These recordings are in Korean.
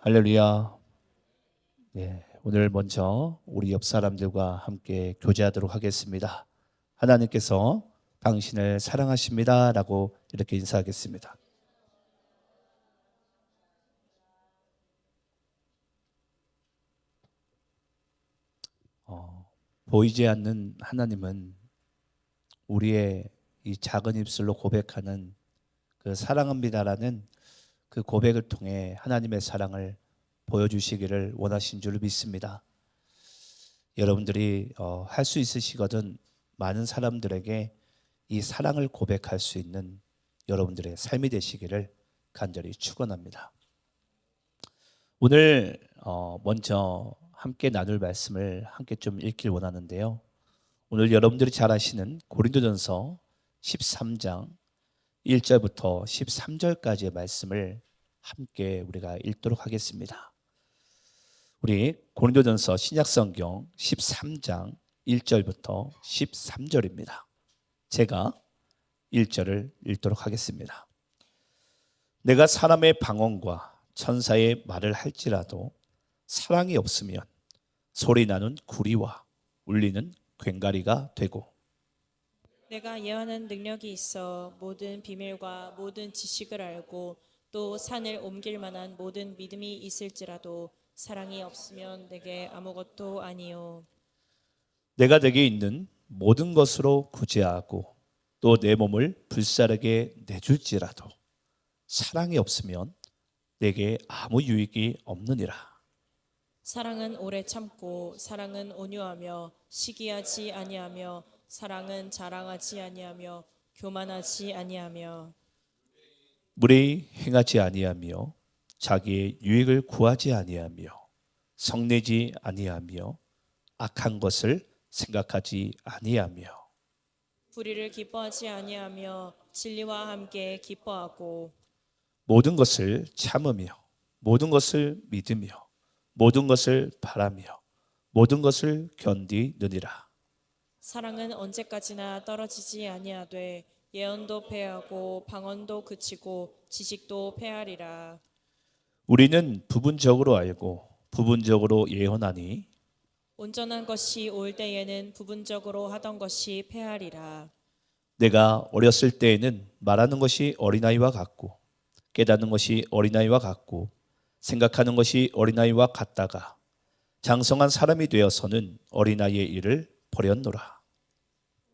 할렐루야. 네, 오늘 먼저 우리 옆 사람들과 함께 교제하도록 하겠습니다. 하나님께서 당신을 사랑하십니다라고 이렇게 인사하겠습니다. 보이지 않는 하나님은 우리의 이 작은 입술로 고백하는 그 사랑합니다라는 그 고백을 통해 하나님의 사랑을 보여주시기를 원하신 줄 믿습니다. 여러분들이 할 수 있으시거든 많은 사람들에게 이 사랑을 고백할 수 있는 여러분들의 삶이 되시기를 간절히 축원합니다. 오늘 먼저 함께 나눌 말씀을 함께 좀 읽길 원하는데요. 오늘 여러분들이 잘 아시는 고린도전서 13장 1절부터 13절까지의 말씀을 함께 우리가 읽도록 하겠습니다. 우리 고린도전서 신약성경 13장 1절부터 13절입니다. 제가 1절을 읽도록 하겠습니다. 내가 사람의 방언과 천사의 말을 할지라도 사랑이 없으면 소리나는 구리와 울리는 괭가리가 되고, 내가 예언하는 능력이 있어 모든 비밀과 모든 지식을 알고 또 산을 옮길 만한 모든 믿음이 있을지라도 사랑이 없으면 내게 아무것도 아니요. 내가 내게 있는 모든 것으로 구제하고 또 내 몸을 불사르게 내줄지라도 사랑이 없으면 내게 아무 유익이 없느니라. 사랑은 오래 참고 사랑은 온유하며 시기하지 아니하며 사랑은 자랑하지 아니하며 교만하지 아니하며 무례히 행하지 아니하며 자기의 유익을 구하지 아니하며 성내지 아니하며 악한 것을 생각하지 아니하며 불의를 기뻐하지 아니하며 진리와 함께 기뻐하고 모든 것을 참으며 모든 것을 믿으며 모든 것을 바라며 모든 것을 견디느니라. 사랑은 언제까지나 떨어지지 아니하되 예언도 패하고 방언도 그치고 지식도 패하리라. 우리는 부분적으로 알고 부분적으로 예언하니 온전한 것이 올 때에는 부분적으로 하던 것이 패하리라. 내가 어렸을 때에는 말하는 것이 어린아이와 같고 깨닫는 것이 어린아이와 같고 생각하는 것이 어린아이와 같다가 장성한 사람이 되어서는 어린아이의 일을 버렸노라.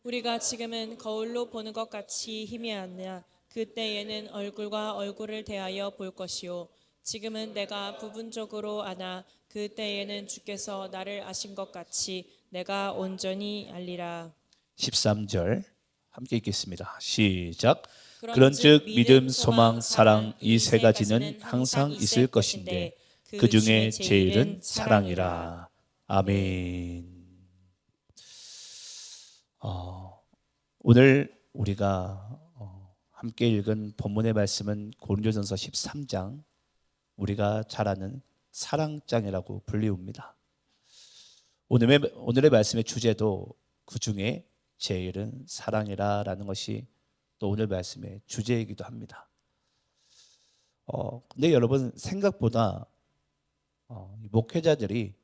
우리가 지금은 거울로 보는 것 같이 희미하나 그때에는 얼굴과 얼굴을 대하여 볼 것이요 지금은 내가 부분적으로 아나 그때에는 주께서 나를 아신 것 같이 내가 온전히 알리라. 13절 함께 읽겠습니다. 시작. 그런즉 그런즉 믿음, 소망, 사랑 이 세 가지는 항상 있을 것인데 그 중에 제일은 사랑이라. 아멘. 오늘 우리가 함께 읽은 본문의 말씀은 고린도전서 13장, 우리가 잘 아는 사랑장이라고 불리웁니다. 오늘의 말씀의 주제도 그 중에 제일은 사랑이라라는 것이 또 오늘 말씀의 주제이기도 합니다. 근데 여러분 생각보다 목회자들이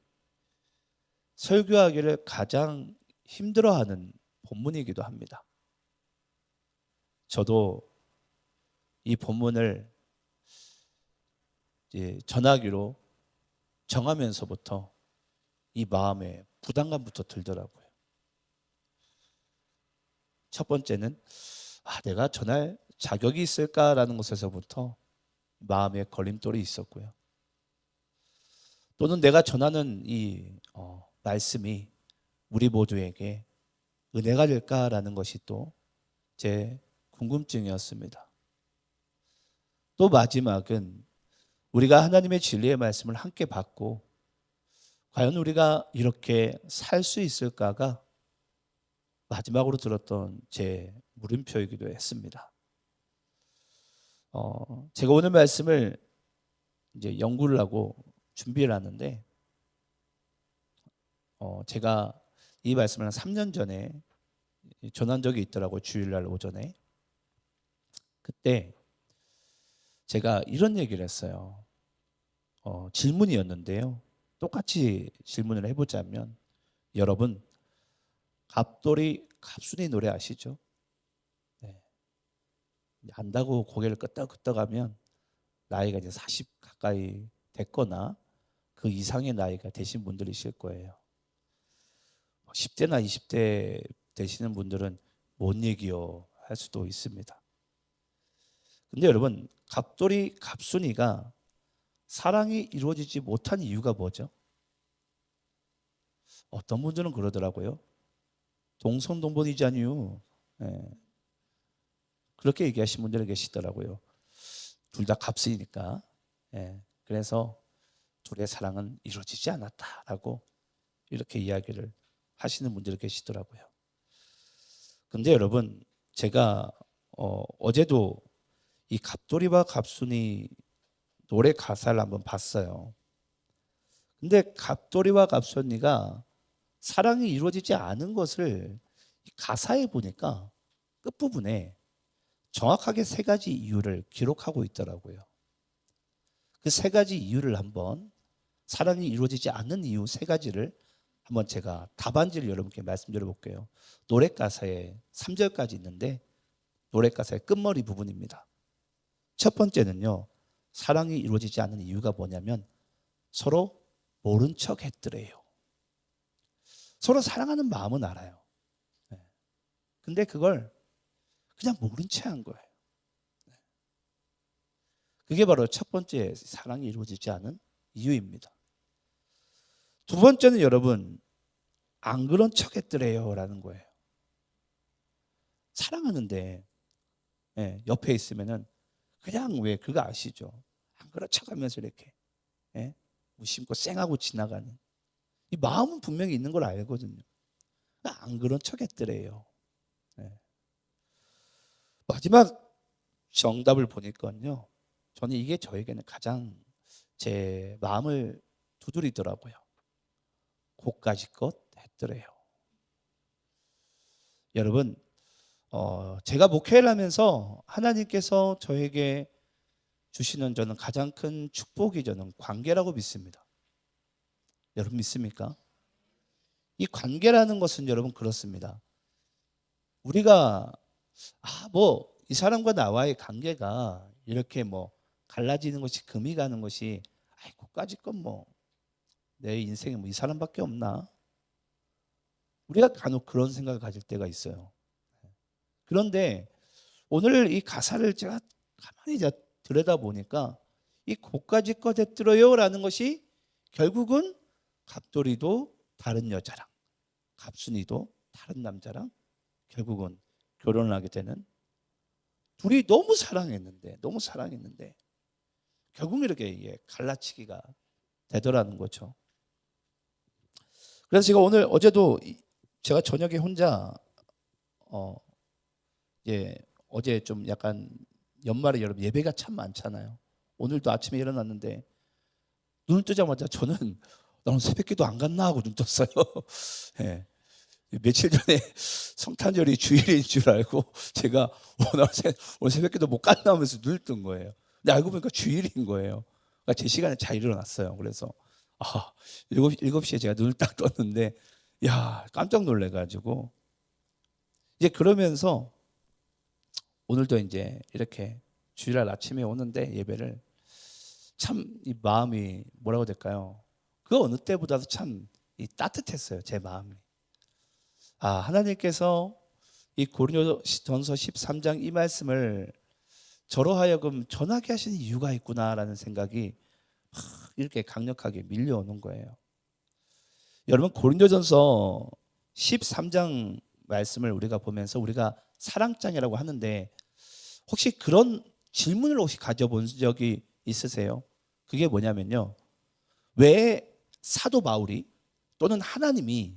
설교하기를 가장 힘들어하는 본문이기도 합니다. 저도 이 본문을 이제 전하기로 정하면서부터 이 마음에 부담감부터 들더라고요. 첫 번째는 내가 전할 자격이 있을까라는 것에서부터 마음에 걸림돌이 있었고요. 또는 내가 전하는 이 말씀이 우리 모두에게 은혜가 될까라는 것이 또 제 궁금증이었습니다. 또 마지막은 우리가 하나님의 진리의 말씀을 함께 받고 과연 우리가 이렇게 살 수 있을까가 마지막으로 들었던 제 물음표이기도 했습니다. 제가 오늘 말씀을 이제 연구를 하고 준비를 하는데 제가 이 말씀을 한 3년 전에 전한 적이 있더라고요. 주일날 오전에. 그때 제가 이런 얘기를 했어요. 질문이었는데요. 똑같이 질문을 해보자면 여러분 갑돌이 갑순이 노래 아시죠? 네. 안다고 고개를 끄덕끄덕하면 나이가 이제 40 가까이 됐거나 그 이상의 나이가 되신 분들이실 거예요. 10대나 20대 되시는 분들은 뭔 얘기요 할 수도 있습니다. 근데 여러분 갑돌이 갑순이가 사랑이 이루어지지 못한 이유가 뭐죠? 어떤 분들은 그러더라고요. 동성동본이잖요. 예. 그렇게 얘기하신 분들이 계시더라고요. 둘 다 갑순이니까. 예. 그래서 둘의 사랑은 이루어지지 않았다라고 이렇게 이야기를 하시는 분들이 계시더라고요. 근데 여러분 제가 어제도 이 갑돌이와 갑순이 노래 가사를 한번 봤어요. 근데 갑돌이와 갑순이가 사랑이 이루어지지 않은 것을 가사에 보니까 끝부분에 정확하게 세 가지 이유를 기록하고 있더라고요. 그 세 가지 이유를 한번 사랑이 이루어지지 않는 이유 세 가지를 한번 제가 답안지를 여러분께 말씀드려 볼게요. 노래 가사에 3절까지 있는데 노래 가사의 끝머리 부분입니다. 첫 번째는요. 사랑이 이루어지지 않는 이유가 뭐냐면 서로 모른 척 했더래요. 서로 사랑하는 마음은 알아요. 근데 그걸 그냥 모른 채 한 거예요. 그게 바로 첫 번째 사랑이 이루어지지 않은 이유입니다. 두 번째는 여러분 안 그런 척 했더래요 라는 거예요. 사랑하는데 옆에 있으면은 그냥 왜 그거 아시죠? 안 그런 척 하면서 이렇게 무심코 쌩하고 지나가는 이 마음은 분명히 있는 걸 알거든요. 안 그런 척 했더래요. 마지막 정답을 보니까요. 저는 이게 저에게는 가장 제 마음을 두드리더라고요. 고까지껏 했더래요. 여러분 제가 목회를 하면서 하나님께서 저에게 주시는 저는 가장 큰 축복이 저는 관계라고 믿습니다. 여러분 믿습니까? 이 관계라는 것은 여러분 그렇습니다. 우리가 이 사람과 나와의 관계가 이렇게 갈라지는 것이 금이 가는 것이 그까짓 건 내 인생에 이 사람밖에 없나? 우리가 간혹 그런 생각을 가질 때가 있어요. 그런데 오늘 이 가사를 제가 가만히 들여다보니까 이 고까짓 했들어요 라는 것이 결국은 갑돌이도 다른 여자랑 갑순이도 다른 남자랑 결국은 결혼을 하게 되는 둘이 너무 사랑했는데 결국 이렇게 갈라치기가 되더라는 거죠. 그래서 제가 어제도 제가 저녁에 혼자 어제 좀 약간 연말에 여러분 예배가 참 많잖아요. 오늘도 아침에 일어났는데 눈을 뜨자마자 저는 나는 새벽기도 안 갔나 하고 눈 떴어요. 예. 며칠 전에 성탄절이 주일인 줄 알고 제가 오늘 새벽기도 못 갔나 하면서 눈을 뜬 거예요. 근데 알고 보니까 주일인 거예요. 그러니까 제 시간에 잘 일어났어요. 그래서 7시에 제가 눈을 딱 떴는데 깜짝 놀래가지고 이제 그러면서 오늘도 이제 이렇게 주일날 아침에 오는데 예배를 참 이 마음이 뭐라고 될까요? 그 어느 때보다도 참 따뜻했어요. 제 마음이. 하나님께서 이 고린도전서 13장 이 말씀을 저로 하여금 전하게 하신 이유가 있구나라는 생각이 이렇게 강력하게 밀려오는 거예요. 여러분 고린도전서 13장 말씀을 우리가 보면서 우리가 사랑장이라고 하는데 혹시 그런 질문을 혹시 가져본 적이 있으세요? 그게 뭐냐면요. 왜 사도 바울이 또는 하나님이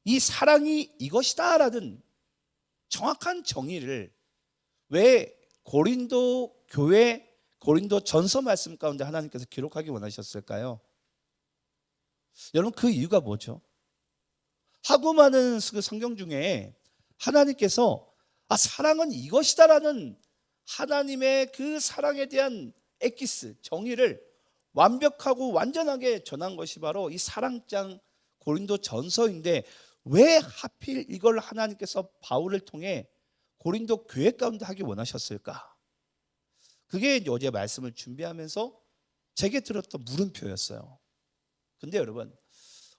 이 사랑이 이것이다라는 정확한 정의를 왜 고린도 교회 고린도 전서 말씀 가운데 하나님께서 기록하기 원하셨을까요? 여러분 그 이유가 뭐죠? 하고 많은 그 성경 중에 하나님께서 사랑은 이것이다라는 하나님의 그 사랑에 대한 엑기스 정의를 완벽하고 완전하게 전한 것이 바로 이 사랑장 고린도 전서인데 왜 하필 이걸 하나님께서 바울을 통해 고린도 교회 가운데 하기 원하셨을까? 그게 이제 어제 말씀을 준비하면서 제게 들었던 물음표였어요. 근데 여러분,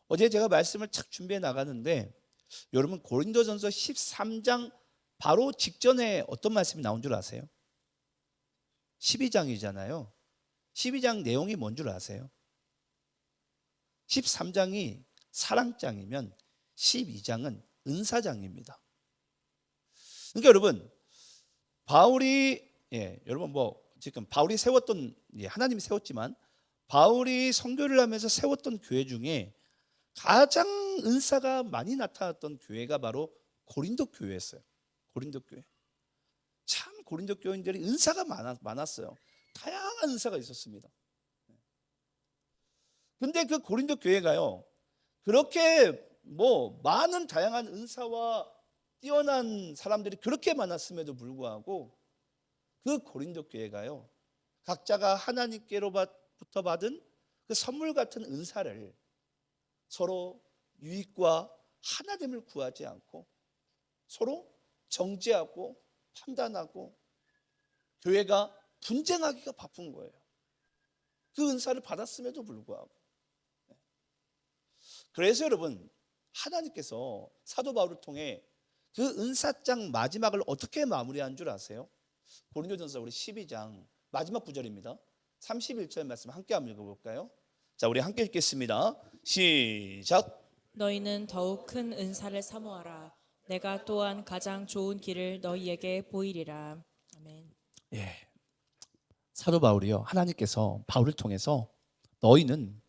어제 제가 말씀을 착 준비해 나가는데 여러분 고린도전서 13장 바로 직전에 어떤 말씀이 나온 줄 아세요? 12장이잖아요. 12장 내용이 뭔 줄 아세요? 13장이 사랑장이면 12장은 은사장입니다. 그러니까 여러분 바울이 여러분 지금 바울이 세웠던 하나님이 세웠지만 바울이 선교를 하면서 세웠던 교회 중에 가장 은사가 많이 나타났던 교회가 바로 고린도 교회였어요. 고린도 교회. 참 고린도 교인들이 은사가 많았어요. 다양한 은사가 있었습니다. 근데 그 고린도 교회가요, 그렇게 많은 다양한 은사와 뛰어난 사람들이 그렇게 많았음에도 불구하고 그 고린도 교회가요, 각자가 하나님께로부터 받은 그 선물 같은 은사를 서로 유익과 하나됨을 구하지 않고 서로 정죄하고 판단하고 교회가 분쟁하기가 바쁜 거예요. 그 은사를 받았음에도 불구하고. 그래서 여러분 하나님께서 사도 바울을 통해 그 은사장 마지막을 어떻게 마무리한 줄 아세요? 고린도전서 우리 12장 마지막 구절입니다. 31절 말씀 함께 한번 읽어볼까요? 자, 우리 함께 읽겠습니다. 시작. 너희는 더욱 큰 은사를 사모하라. 내가 또한 가장 좋은 길을 너희에게 보이리라. 아멘. 사도 바울이요, 하나님께서 바울을 통해서 너희는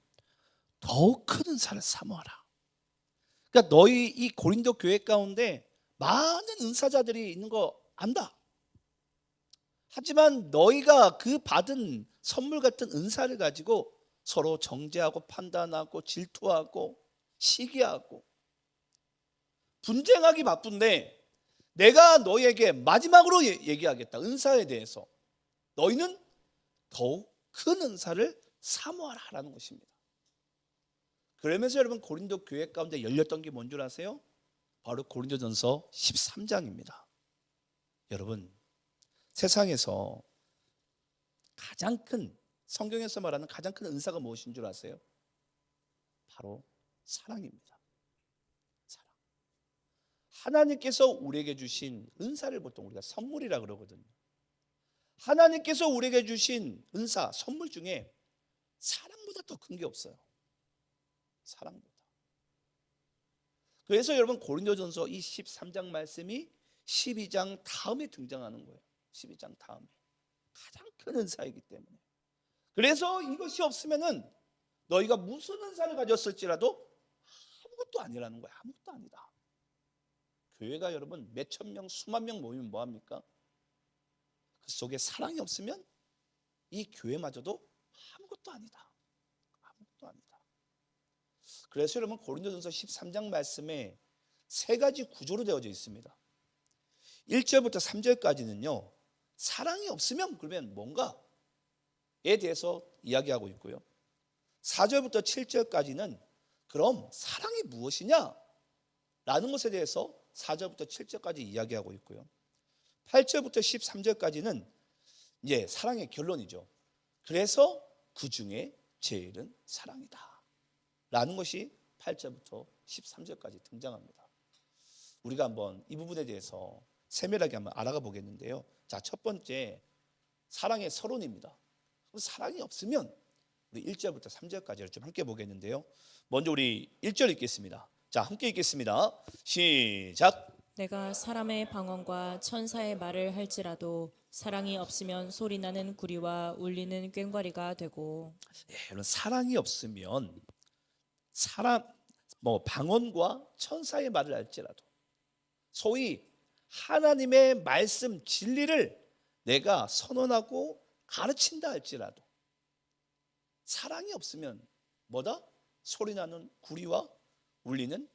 더욱 큰 은사를 사모하라. 그러니까 너희 이 고린도 교회 가운데 많은 은사자들이 있는 거 안다. 하지만 너희가 그 받은 선물 같은 은사를 가지고 서로 정죄하고 판단하고 질투하고 시기하고 분쟁하기 바쁜데 내가 너희에게 마지막으로 얘기하겠다. 은사에 대해서 너희는 더욱 큰 은사를 사모하라라는 것입니다. 그러면서 여러분 고린도 교회 가운데 열렸던 게 뭔 줄 아세요? 바로 고린도전서 13장입니다. 여러분 세상에서 가장 큰, 성경에서 말하는 가장 큰 은사가 무엇인 줄 아세요? 바로 사랑입니다. 사랑. 하나님께서 우리에게 주신 은사를 보통 우리가 선물이라 그러거든요. 하나님께서 우리에게 주신 은사, 선물 중에 사랑보다 더 큰 게 없어요. 사랑보다. 그래서 여러분 고린도전서 이 13장 말씀이 12장 다음에 등장하는 거예요. 12장 다음에. 가장 큰 은사이기 때문에. 그래서 이것이 없으면은 너희가 무슨 은사를 가졌을지라도 아무것도 아니라는 거야. 아무것도 아니다. 교회가 여러분 몇천 명, 수만 명 모이면 뭐합니까? 그 속에 사랑이 없으면 이 교회마저도 아무것도 아니다. 아무것도 아니다. 그래서 여러분 고린도전서 13장 말씀에 세 가지 구조로 되어져 있습니다. 1절부터 3절까지는요. 사랑이 없으면 그러면 뭔가에 대해서 이야기하고 있고요. 4절부터 7절까지는 그럼 사랑이 무엇이냐? 라는 것에 대해서 4절부터 7절까지 이야기하고 있고요. 8절부터 13절까지는 이제 사랑의 결론이죠. 그래서 그 중에 제일은 사랑이다. 라는 것이 8절부터 13절까지 등장합니다. 우리가 한번 이 부분에 대해서 세밀하게 한번 알아가 보겠는데요. 자, 첫 번째 사랑의 서론입니다. 사랑이 없으면 우리 1절부터 3절까지를 좀 함께 보겠는데요. 먼저 우리 1절 읽겠습니다. 자, 함께 읽겠습니다. 시작. 내가 사람의 방언과 천사의 말을 할지라도 사랑이 없으면 소리나는 구리와 울리는 꽹과리가 되고. 여러분 사랑이 없으면 방언과 천사의 말을 할지라도 소위 하나님의 말씀 진리를 내가 선언하고 가르친다 할지라도 사랑이 없으면 뭐다? 소리나는 구리와 울리는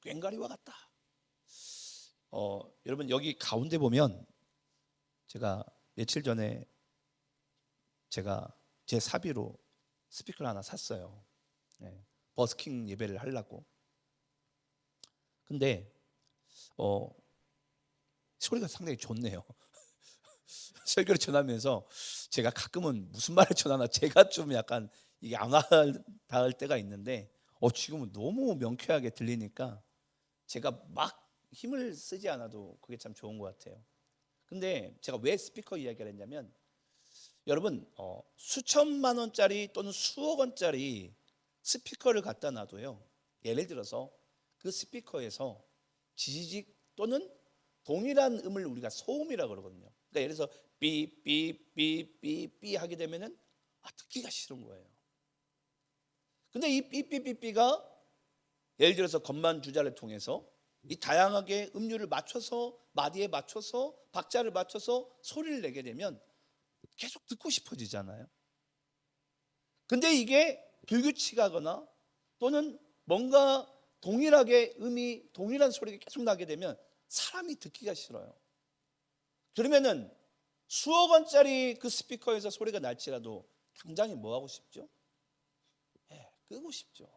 꽹과리와 같다. 여러분 여기 가운데 보면 제가 며칠 전에 제가 제 사비로 스피커를 하나 샀어요. 예, 버스킹 예배를 하려고. 근데 소리가 상당히 좋네요. 설교를 전하면서 제가 가끔은 무슨 말을 전하나 제가 좀 약간 이게 안 와닿을 때가 있는데 지금은 너무 명쾌하게 들리니까 제가 막 힘을 쓰지 않아도 그게 참 좋은 것 같아요. 근데 제가 왜 스피커 이야기를 했냐면 여러분 수천만 원짜리 또는 수억 원짜리 스피커를 갖다 놔도요, 예를 들어서 그 스피커에서 지지직 또는 동일한 음을 우리가 소음이라고 그러거든요. 그러니까 예를 들어서 삐삐삐삐삐 하게 되면은 듣기가 싫은 거예요. 근데 이 삐삐삐삐가 예를 들어서 건반 주자를 통해서 이 다양하게 음률을 맞춰서 마디에 맞춰서 박자를 맞춰서 소리를 내게 되면 계속 듣고 싶어지잖아요. 근데 이게 불규칙하거나 또는 뭔가 동일하게 음이 동일한 소리가 계속 나게 되면 사람이 듣기가 싫어요. 그러면은 수억 원짜리 그 스피커에서 소리가 날지라도 당장에 뭐 하고 싶죠? 끄고 싶죠.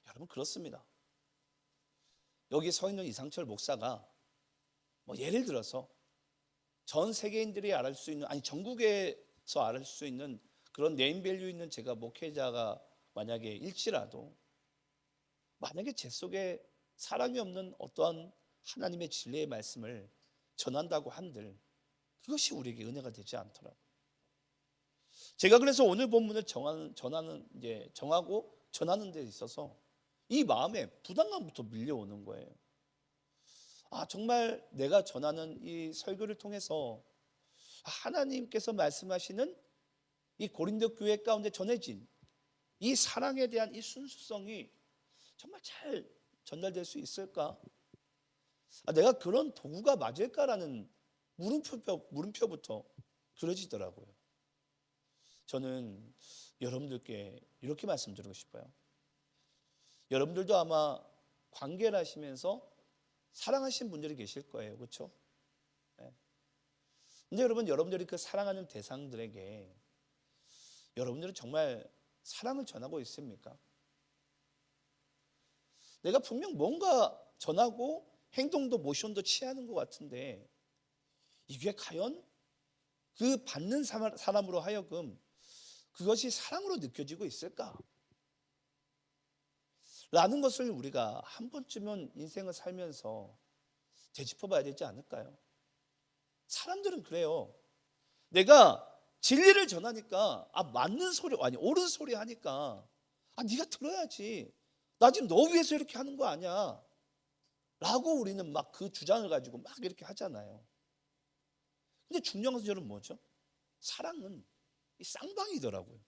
여러분 그렇습니다. 여기 서 있는 이상철 목사가 예를 들어서 전 세계인들이 알을 수 있는, 아니 전국에서 알을 수 있는 그런 네임밸류 있는 제가 목회자가 만약에 일지라도 만약에 제 속에 사랑이 없는 어떠한 하나님의 진리의 말씀을 전한다고 한들 그것이 우리에게 은혜가 되지 않더라고요. 제가 그래서 오늘 본문을 정하고 전하는 데 있어서 이 마음에 부담감부터 밀려오는 거예요. 정말 내가 전하는 이 설교를 통해서 하나님께서 말씀하시는 이 고린도 교회 가운데 전해진 이 사랑에 대한 이 순수성이 정말 잘 전달될 수 있을까? 내가 그런 도구가 맞을까라는 물음표부터 그려지더라고요. 저는 여러분들께 이렇게 말씀드리고 싶어요. 여러분들도 아마 관계를 하시면서 사랑하신 분들이 계실 거예요. 그렇죠? 근데 여러분들이 그 사랑하는 대상들에게 여러분들은 정말 사랑을 전하고 있습니까? 내가 분명 뭔가 전하고 행동도 모션도 취하는 것 같은데 이게 과연 그 받는 사람으로 하여금 그것이 사랑으로 느껴지고 있을까? 라는 것을 우리가 한 번쯤은 인생을 살면서 되짚어 봐야 되지 않을까요? 사람들은 그래요. 내가 진리를 전하니까 맞는 소리, 아니 옳은 소리 하니까 네가 들어야지. 나 지금 너 위해서 이렇게 하는 거 아니야. 라고 우리는 막 그 주장을 가지고 막 이렇게 하잖아요. 근데 중요한 것은 뭐죠? 사랑은 이 쌍방이더라고요.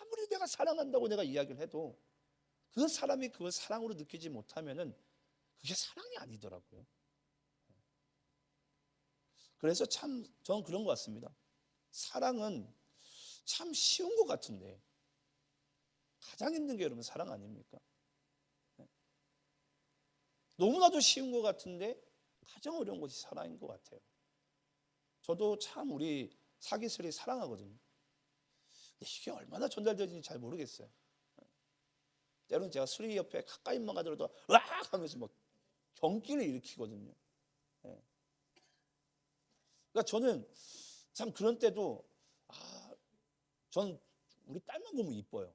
아무리 내가 사랑한다고 내가 이야기를 해도 그 사람이 그걸 사랑으로 느끼지 못하면은 그게 사랑이 아니더라고요. 그래서 참 저는 그런 것 같습니다. 사랑은 참 쉬운 것 같은데 가장 힘든 게 여러분 사랑 아닙니까? 너무나도 쉬운 것 같은데 가장 어려운 것이 사랑인 것 같아요. 저도 참 우리 사기슬이 사랑하거든요. 근데 이게 얼마나 전달되는지 잘 모르겠어요. 때로는 제가 수리 옆에 가까이만 가더라도 으악 하면서 막 경기를 일으키거든요. 그러니까 저는 참 그런 때도 전 우리 딸만 보면 이뻐요.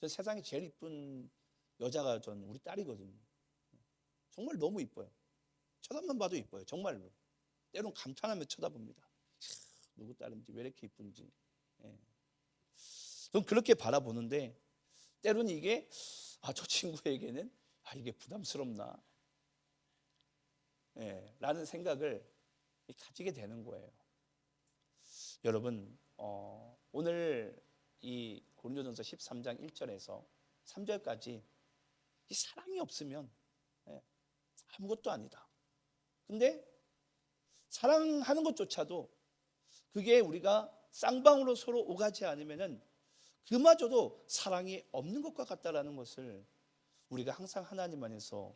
전 세상에 제일 이쁜 여자가 전 우리 딸이거든요. 정말 너무 이뻐요. 쳐다만 봐도 이뻐요. 정말로. 때로는 감탄하며 쳐다봅니다. 누구 딸인지 왜 이렇게 이쁜지. 전 그렇게 바라보는데 때로는 이게 저 친구에게는 이게 부담스럽나 라는 생각을 가지게 되는 거예요. 여러분 오늘 이 고린도전서 13장 1절에서 3절까지 이 사랑이 없으면 아무것도 아니다. 근데 사랑하는 것조차도 그게 우리가 쌍방으로 서로 오가지 않으면은 그마저도 사랑이 없는 것과 같다라는 것을 우리가 항상 하나님 안에서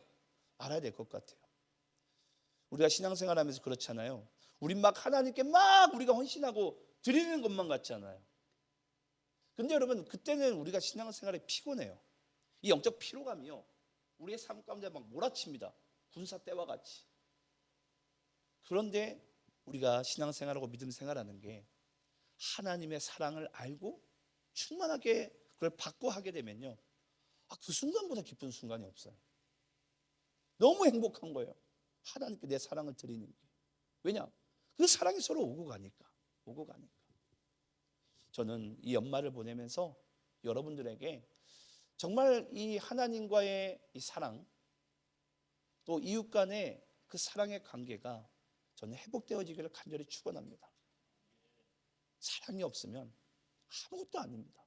알아야 될 것 같아요. 우리가 신앙생활하면서 그렇잖아요. 우린 막 하나님께 막 우리가 헌신하고 드리는 것만 같잖아요. 근데 여러분 그때는 우리가 신앙생활에 피곤해요. 이 영적 피로감이요 우리의 삶 가운데 막 몰아칩니다. 군사 때와 같이. 그런데 우리가 신앙생활하고 믿음 생활하는 게 하나님의 사랑을 알고 충만하게 그걸 받고 하게 되면요, 그 순간보다 기쁜 순간이 없어요. 너무 행복한 거예요. 하나님께 내 사랑을 드리는 게. 왜냐? 그 사랑이 서로 오고 가니까. 저는 이 연말을 보내면서 여러분들에게 정말 이 하나님과의 이 사랑, 또 이웃 간의 그 사랑의 관계가 저는 회복되어지기를 간절히 축원합니다. 사랑이 없으면 아무것도 아닙니다.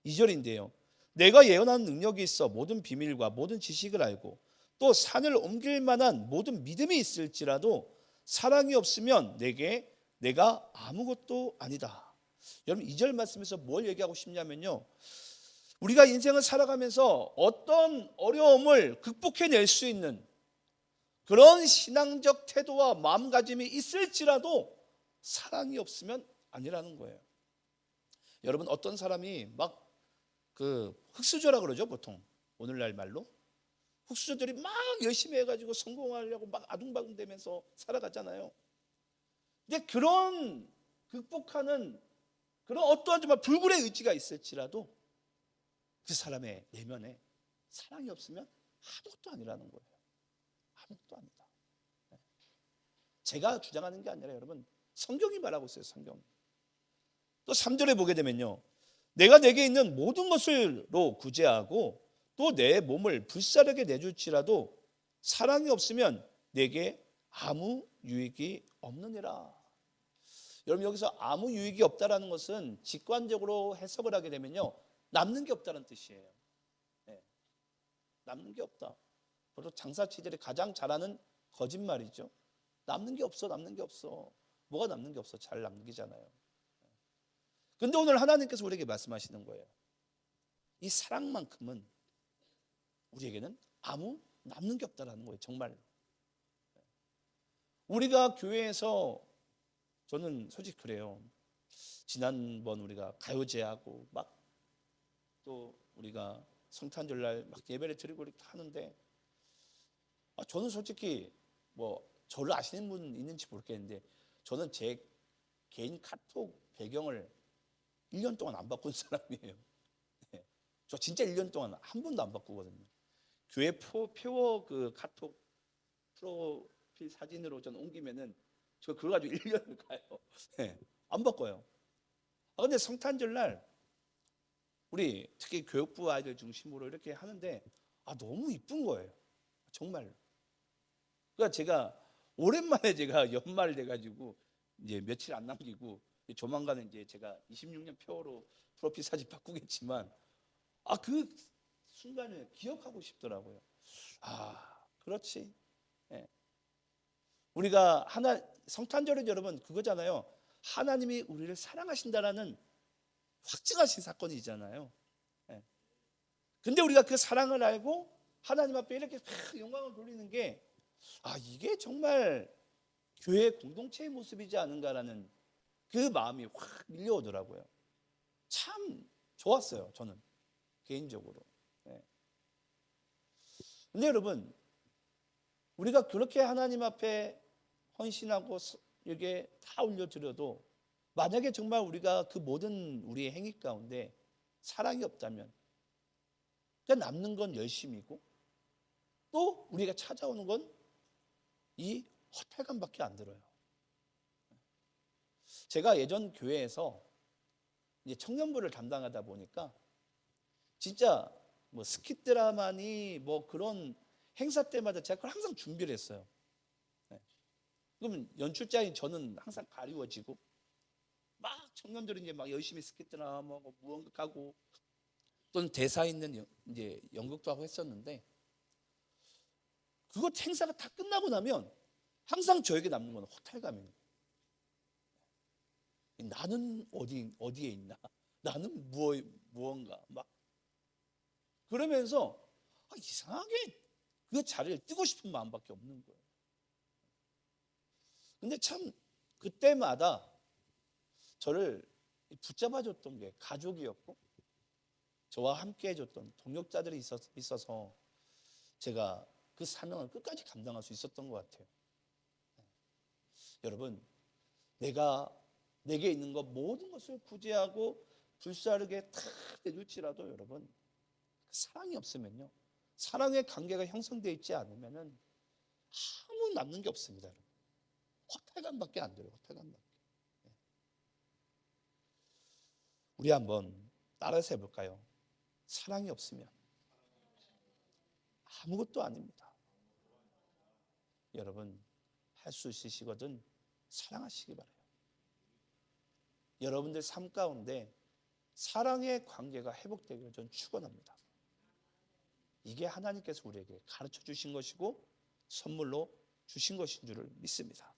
2절인데요. 내가 예언하는 능력이 있어 모든 비밀과 모든 지식을 알고 또 산을 옮길 만한 모든 믿음이 있을지라도 사랑이 없으면 내가 아무것도 아니다. 여러분 2절 말씀에서 뭘 얘기하고 싶냐면요, 우리가 인생을 살아가면서 어떤 어려움을 극복해낼 수 있는 그런 신앙적 태도와 마음가짐이 있을지라도 사랑이 없으면 아니라는 거예요. 여러분 어떤 사람이 막 흑수저라 그러죠, 보통 오늘날 말로. 흑수저들이 막 열심히 해가지고 성공하려고 막 아둥바둥대면서 살아가잖아요. 근데 그런 극복하는 그런 어떠한 정말 불굴의 의지가 있을지라도 그 사람의 내면에 사랑이 없으면 아무것도 아니라는 거예요. 아무것도 아니다. 제가 주장하는 게 아니라 여러분 성경이 말하고 있어요. 성경. 또 3절에 보게 되면요, 내가 내게 있는 모든 것을로 구제하고 또 내 몸을 불사르게 내줄지라도 사랑이 없으면 내게 아무 유익이 없느니라. 여러분 여기서 아무 유익이 없다라는 것은 직관적으로 해석을 하게 되면요, 남는 게 없다는 뜻이에요. 남는 게 없다. 바로 장사치들이 가장 잘하는 거짓말이죠. 남는 게 없어. 뭐가 남는 게 없어? 잘 남기잖아요. 근데 오늘 하나님께서 우리에게 말씀하시는 거예요. 이 사랑만큼은 우리에게는 아무 남는 게 없다라는 거예요. 정말. 우리가 교회에서, 저는 솔직히 그래요. 지난번 우리가 가요제하고 막 또 우리가 성탄절날 막 예배를 드리고 이렇게 하는데, 저는 솔직히 뭐 저를 아시는 분 있는지 모르겠는데 저는 제 개인 카톡 배경을 1년 동안 안 바꾼 사람이에요. 저 진짜 1년 동안 한 번도 안 바꾸거든요. 교회 표어 그 카톡 프로필 사진으로 저는 옮기면은 저 그거 가지고 1년을 가요. 안 바꿔요. 근데 성탄절날 우리 특히 교육부 아이들 중심으로 이렇게 하는데 너무 이쁜 거예요. 정말. 그러니까 제가 오랜만에 제가 연말 돼가지고 이제 며칠 안 남기고 조만간에 이제 제가 26년 표어로 프로필 사진 바꾸겠지만 그 순간을 기억하고 싶더라고요. 그렇지. 우리가 성탄절은 여러분 그거잖아요. 하나님이 우리를 사랑하신다라는 확증하신 사건이잖아요. 근데 우리가 그 사랑을 알고 하나님 앞에 이렇게 영광을 돌리는 게 이게 정말 교회 공동체의 모습이지 않은가라는 그 마음이 확 밀려오더라고요. 참 좋았어요. 저는 개인적으로. 근데 여러분 우리가 그렇게 하나님 앞에 헌신하고 이게 다 올려드려도 만약에 정말 우리가 그 모든 우리의 행위 가운데 사랑이 없다면 그냥 남는 건 열심이고 또 우리가 찾아오는 건 이 허탈감밖에 안 들어요. 제가 예전 교회에서 이제 청년부를 담당하다 보니까 진짜 뭐 스킷 드라마니 뭐 그런 행사 때마다 제가 그걸 항상 준비를 했어요. 그러면 연출자인 저는 항상 가리워지고 막 청년들이 이제 막 열심히 스킷 드라마 뭐 무언가하고 또는 대사 있는 이제 연극도 하고 했었는데 그거 행사가 다 끝나고 나면 항상 저에게 남는 건 허탈감입니다. 나는 어디에 있나? 나는 무언가 막 그러면서 이상하게 그 자리를 뜨고 싶은 마음밖에 없는 거예요. 근데 참 그때마다 저를 붙잡아줬던 게 가족이었고 저와 함께 해줬던 동역자들이 있어서 제가 그 사명을 끝까지 감당할 수 있었던 것 같아요. 여러분, 내게 있는 것 모든 것을 구제하고 불사르게 다 내줄지라도 여러분, 그 사랑이 없으면요, 사랑의 관계가 형성되어 있지 않으면은 아무 남는 게 없습니다. 여러분. 허탈감밖에 안 돼요. 허탈감밖에. 우리 한번 따라서 해볼까요? 사랑이 없으면 아무것도 아닙니다. 여러분, 할 수 있으시거든 사랑하시기 바라요. 여러분들 삶 가운데 사랑의 관계가 회복되기를 전 축원합니다. 이게 하나님께서 우리에게 가르쳐 주신 것이고 선물로 주신 것인 줄을 믿습니다.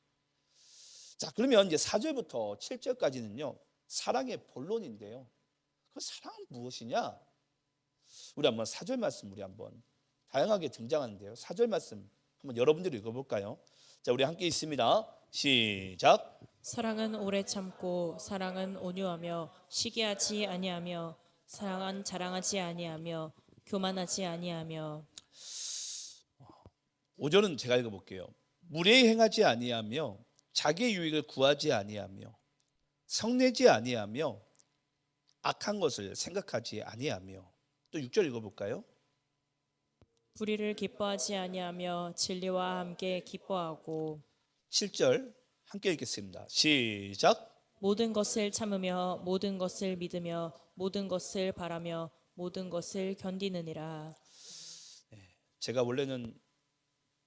자, 그러면 이제 4절부터 7절까지는요 사랑의 본론인데요. 그 사랑은 무엇이냐? 우리 한번 4절 말씀 우리 한번 다양하게 등장하는데요. 4절 말씀 한번 여러분들이 읽어볼까요? 자, 우리 함께 있습니다. 시작. 사랑은 오래 참고 사랑은 온유하며 시기하지 아니하며 사랑은 자랑하지 아니하며 교만하지 아니하며 5절은 제가 읽어볼게요. 무례히 행하지 아니하며 자기의 유익을 구하지 아니하며 성내지 아니하며 악한 것을 생각하지 아니하며 또 6절 읽어볼까요? 불의를 기뻐하지 아니하며 진리와 함께 기뻐하고 7절 함께 읽겠습니다. 시작. 모든 것을 참으며 모든 것을 믿으며 모든 것을 바라며 모든 것을 견디느니라. 제가 원래는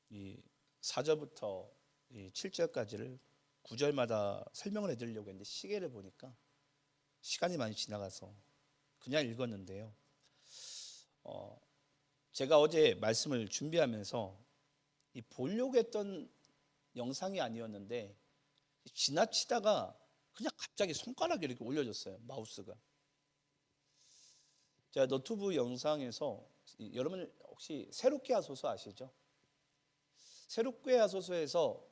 이 4절부터 이 7절까지를 9절마다 설명을 해드리려고 했는데 시계를 보니까 시간이 많이 지나가서 그냥 읽었는데요. 제가 어제 말씀을 준비하면서 이 보려고 했던 영상이 아니었는데 지나치다가 그냥 갑자기 손가락이 이렇게 올려졌어요. 마우스가. 제가 너튜브 영상에서 여러분 혹시 새롭게 하소서 아시죠? 새롭게 하소서에서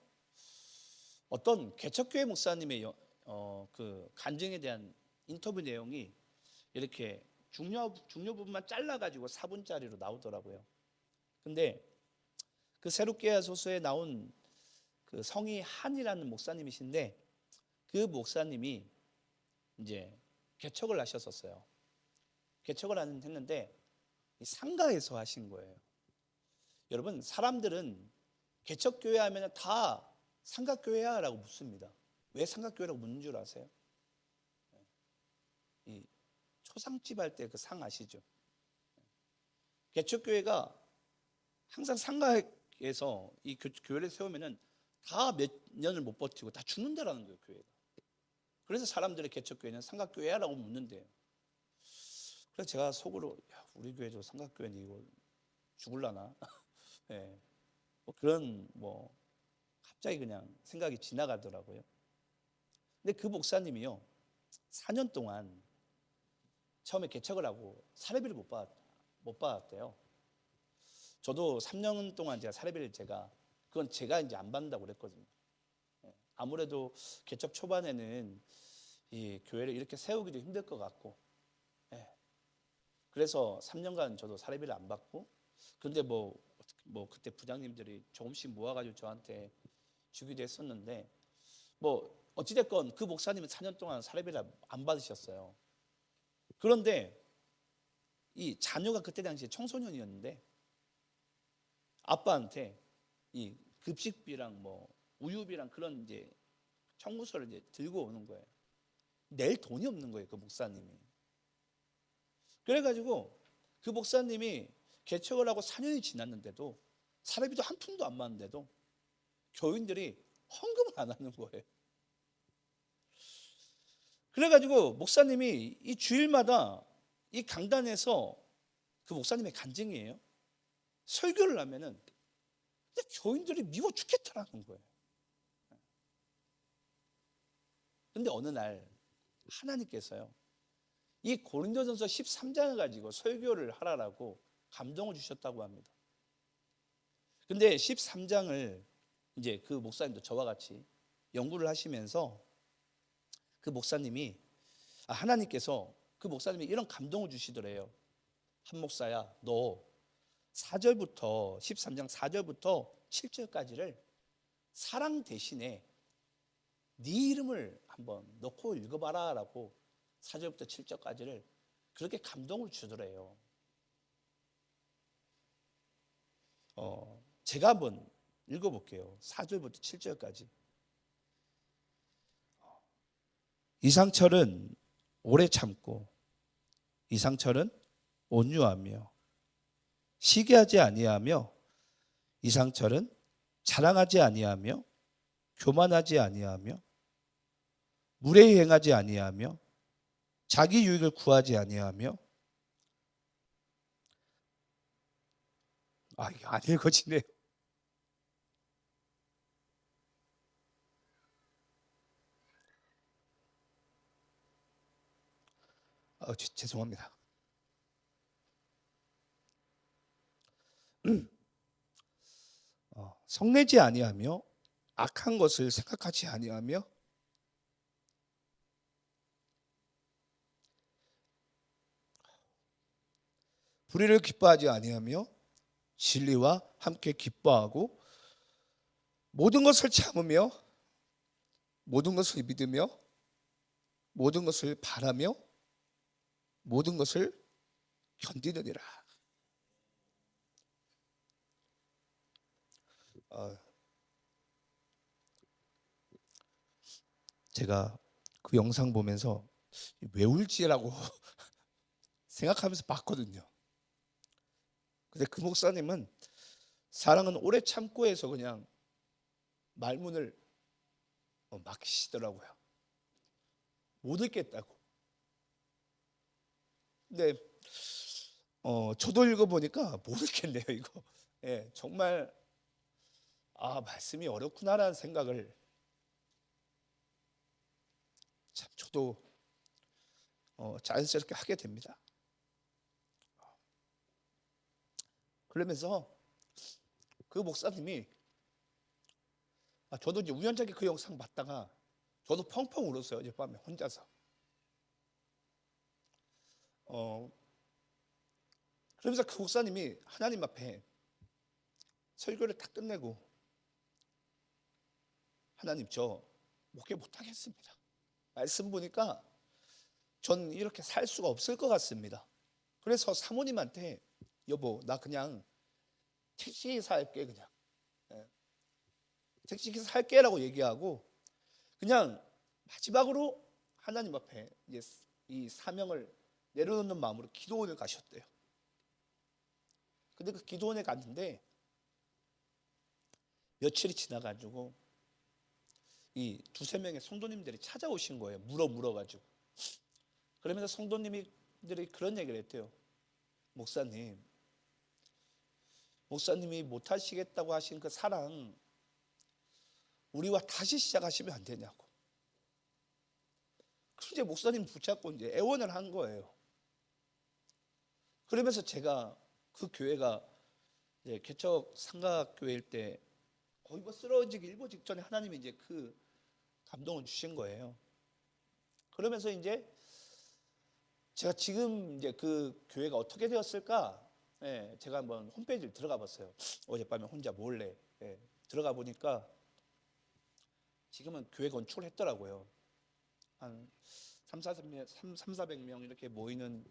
어떤 개척교회 목사님의 그 간증에 대한 인터뷰 내용이 이렇게 중요 부분만 잘라가지고 4분짜리로 나오더라고요. 근데 그 새롭게 하소서에 나온 그 성이 한이라는 목사님이신데 그 목사님이 이제 개척을 하셨었어요. 개척을 했는데 상가에서 하신 거예요. 여러분, 사람들은 개척교회 하면 다 상가교회야 라고 묻습니다. 왜 상가교회라고 묻는 줄 아세요? 이 초상집 할 때 그 상 아시죠? 개척교회가 항상 상가에서 이 교회를 세우면은 다 몇 년을 못 버티고 다 죽는다라는 거예요, 교회가. 그래서 사람들의 개척교회는 상가교회야라고 묻는데요. 그래서 제가 속으로 우리 교회도 상가교회인데 이거 죽을라나? 네. 뭐 그런 갑자기 그냥 생각이 지나가더라고요. 근데 그 목사님이요 4년 동안 처음에 개척을 하고 사례비를 못 받았대요. 저도 3년 동안 제가 사례비를 그건 제가 이제 안 받는다고 그랬거든요. 아무래도 개척 초반에는 이 교회를 이렇게 세우기도 힘들 것 같고, 그래서 3년간 저도 사례비를 안 받고, 근데 그때 부장님들이 조금씩 모아가지고 저한테 주기도 했었는데, 어찌됐건 그 목사님은 4년 동안 사례비를 안 받으셨어요. 그런데 이 자녀가 그때 당시에 청소년이었는데 아빠한테 이 급식비랑 우유비랑 그런 이제 청구서를 이제 들고 오는 거예요. 낼 돈이 없는 거예요, 그 목사님이. 그래가지고 그 목사님이 개척을 하고 4년이 지났는데도 사례비도 한 푼도 안 받는데도 교인들이 헌금을 안 하는 거예요. 그래가지고 목사님이 이 주일마다 이 강단에서 그 목사님의 간증이에요. 설교를 하면은 교인들이 미워 죽겠다라는 거예요. 근데 어느 날 하나님께서요 이 고린도전서 13장을 가지고 설교를 하라라고 감동을 주셨다고 합니다. 근데 13장을 이제 그 목사님도 저와 같이 연구를 하시면서 그 목사님이 하나님께서 그 목사님이 이런 감동을 주시더래요. 한 목사야, 너 4절부터 13장 4절부터 7절까지를 사랑 대신에 네 이름을 한번 넣고 읽어봐라 라고 4절부터 7절까지를 그렇게 감동을 주더래요. 제가 한번 읽어볼게요. 4절부터 7절까지. 이상철은 오래 참고 이상철은 온유하며 시기하지 아니하며 이상철은 자랑하지 아니하며 교만하지 아니하며 무례히 행하지 아니하며 자기 유익을 구하지 아니하며 이게 안 읽어지네요. 죄송합니다. 성내지 아니하며 악한 것을 생각하지 아니하며 불의를 기뻐하지 아니하며 진리와 함께 기뻐하고 모든 것을 참으며 모든 것을 믿으며 모든 것을 바라며 모든 것을 견디느니라. 제가 그 영상 보면서 왜 울지라고 생각하면서 봤거든요. 근데 그 목사님은 사랑은 오래 참고 해서 그냥 말문을 막히시더라고요. 못 읽겠다고. 근데 저도 읽어보니까 못 읽겠네요 이거. 예, 정말 말씀이 어렵구나라는 생각을 참 저도 자연스럽게 하게 됩니다. 그러면서 그 목사님이 저도 이제 우연찮게 그 영상 봤다가 저도 펑펑 울었어요. 어젯밤에 혼자서. 그러면서 그 목사님이 하나님 앞에 설교를 다 끝내고 하나님 저 목회 못하겠습니다. 말씀 보니까 전 이렇게 살 수가 없을 것 같습니다. 그래서 사모님한테 여보 나 그냥 택시기사 할게 그냥. 택시기사 할게라고 얘기하고 그냥 마지막으로 하나님 앞에 이제 이 사명을 내려놓는 마음으로 기도원을 가셨대요. 근데 그 기도원에 갔는데 며칠이 지나가지고 이 두세 명의 성도님들이 찾아오신 거예요. 물어가지고. 그러면서 성도님들이 그런 얘기를 했대요. 목사님이 못하시겠다고 하신 그 사랑 우리와 다시 시작하시면 안 되냐고. 그래서 이제 목사님 붙잡고 이제 애원을 한 거예요. 그러면서 제가 그 교회가 이제 개척 상가교회일 때 거의 쓰러지기 일보 직전에 하나님이 이제 그 감동을 주신 거예요. 그러면서 이제 제가 지금 이제 그 교회가 어떻게 되었을까? 제가 한번 홈페이지를 들어가 봤어요. 어젯밤에 혼자 몰래 들어가 보니까 지금은 교회 건축을 했더라고요. 한 300~400명 이렇게 모이는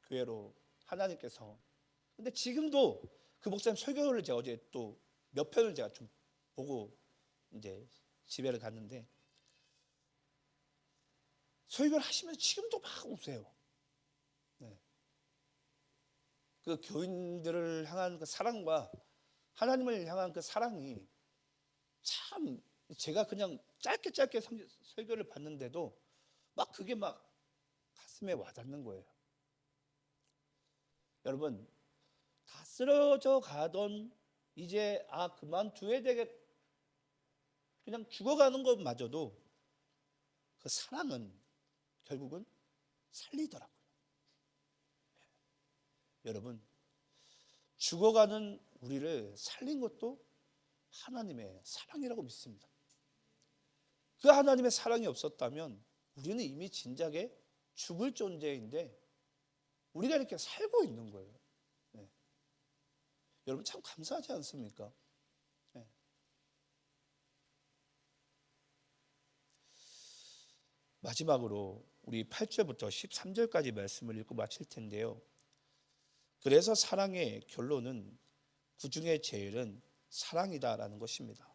교회로 하나님께서. 근데 지금도 그 목사님 설교를 제가 어제 또 몇 편을 제가 좀 보고 이제 집에를 갔는데 설교를 하시면서 지금도 막 우세요. 그 교인들을 향한 그 사랑과 하나님을 향한 그 사랑이 참 제가 그냥 짧게 설교를 봤는데도 막 그게 막 가슴에 와닿는 거예요. 여러분 다 쓰러져 가던 이제 그만둬야 되겠 그냥 죽어가는 것마저도 그 사랑은 결국은 살리더라고요. 여러분 죽어가는 우리를 살린 것도 하나님의 사랑이라고 믿습니다. 그 하나님의 사랑이 없었다면 우리는 이미 진작에 죽을 존재인데 우리가 이렇게 살고 있는 거예요. 네. 여러분 참 감사하지 않습니까? 네. 마지막으로 우리 8절부터 13절까지 말씀을 읽고 마칠 텐데요. 그래서 사랑의 결론은 그중에 제일은 사랑이다라는 것입니다.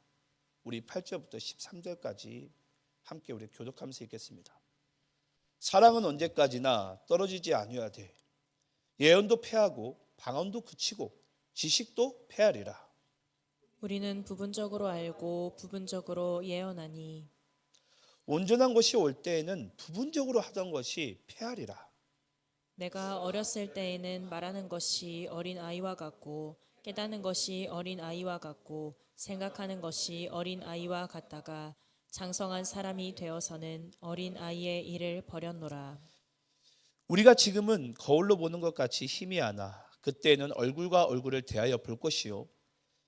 우리 8절부터 13절까지 함께 우리 교독하면서 읽겠습니다. 사랑은 언제까지나 떨어지지 아니어야 돼. 예언도 패하고 방언도 그치고 지식도 패하리라. 우리는 부분적으로 알고 부분적으로 예언하니 온전한 것이 올 때에는 부분적으로 하던 것이 패하리라. 내가 어렸을 때에는 말하는 것이 어린 아이와 같고 깨닫는 것이 어린 아이와 같고 생각하는 것이 어린 아이와 같다가 장성한 사람이 되어서는 어린 아이의 일을 버렸노라. 우리가 지금은 거울로 보는 것 같이 희미하나 그때는 얼굴과 얼굴을 대하여 볼 것이요.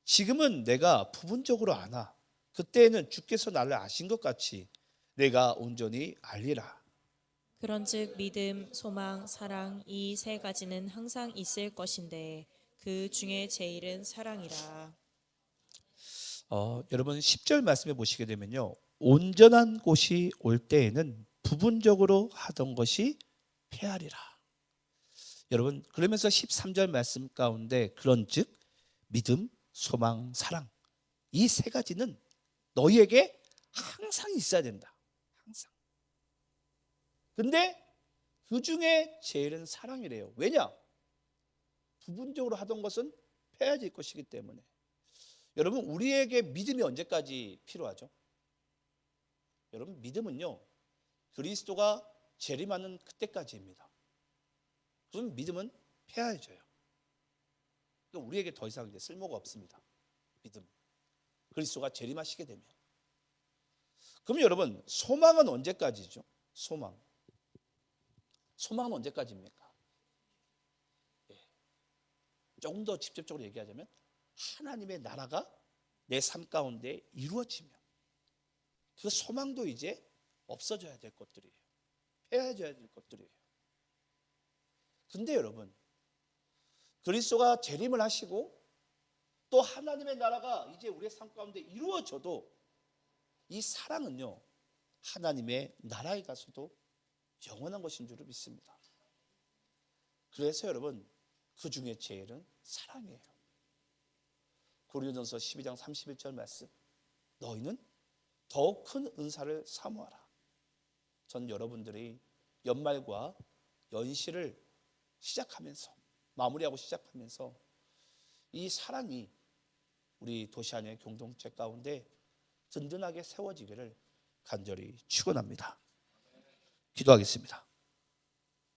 지금은 내가 부분적으로 아나 그때에는 주께서 나를 아신 것 같이 내가 온전히 알리라. 그런즉 믿음, 소망, 사랑 이 세 가지는 항상 있을 것인데 그 중에 제일은 사랑이라. 여러분 10절 말씀해 보시게 되면요. 온전한 곳이 올 때에는 부분적으로 하던 것이 패하리라. 여러분 그러면서 13절 말씀 가운데 그런즉 믿음, 소망, 사랑 이 세 가지는 너희에게 항상 있어야 된다. 항상. 근데 그 중에 제일은 사랑이래요. 왜냐? 부분적으로 하던 것은 패해질 것이기 때문에. 여러분 우리에게 믿음이 언제까지 필요하죠? 여러분 믿음은요 그리스도가 재림하는 그때까지입니다. 그럼 믿음은 패해져요. 그러니까 우리에게 더 이상 이제 쓸모가 없습니다. 믿음. 그리스도가 재림하시게 되면. 그럼 여러분 소망은 언제까지죠? 소망. 소망은 언제까지입니까? 조금 더 직접적으로 얘기하자면 하나님의 나라가 내 삶 가운데 이루어지면 그 소망도 이제 없어져야 될 것들이에요. 패해져야 될 것들이에요. 근데 여러분 그리스도가 재림을 하시고 또 하나님의 나라가 이제 우리의 삶 가운데 이루어져도 이 사랑은요 하나님의 나라에 가서도 영원한 것인 줄을 믿습니다. 그래서 여러분 그 중에 제일은 사랑이에요. 고린도전서 12장 31절 말씀 너희는 더욱 큰 은사를 사모하라. 전 여러분들이 연말과 연시를 시작하면서 마무리하고 시작하면서 이 사랑이 우리 도시 안의 공동체 가운데 든든하게 세워지기를 간절히 축원합니다. 기도하겠습니다.